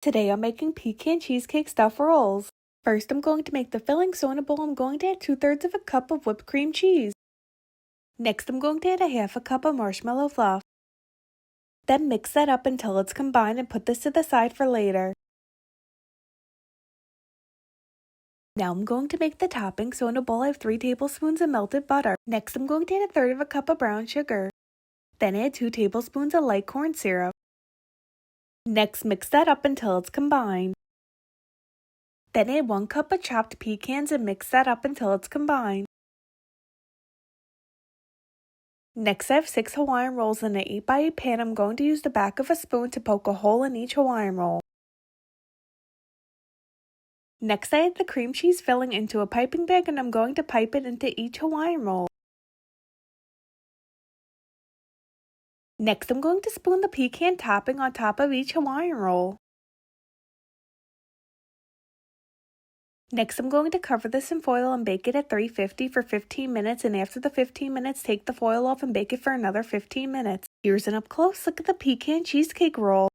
Today I'm making pecan cheesecake stuffed rolls. First I'm going to make the filling, so in a bowl I'm going to add 2/3 of a cup of whipped cream cheese. Next I'm going to add a half a cup of marshmallow fluff. Then mix that up until it's combined and put this to the side for later. Now I'm going to make the topping, so in a bowl I have 3 tablespoons of melted butter. Next I'm going to add 1/3 of a cup of brown sugar. Then add 2 tablespoons of light corn syrup. Next mix that up until it's combined. Then add 1 cup of chopped pecans and mix that up until it's combined. Next I have 6 Hawaiian rolls in an 8x8 pan. I'm going to use the back of a spoon to poke a hole in each Hawaiian roll. Next I add the cream cheese filling into a piping bag and I'm going to pipe it into each Hawaiian roll. Next I'm going to spoon the pecan topping on top of each Hawaiian roll. Next I'm going to cover this in foil and bake it at 350 for 15 minutes, and after the 15 minutes take the foil off and bake it for another 15 minutes. Here's an up close look at the pecan cheesecake roll.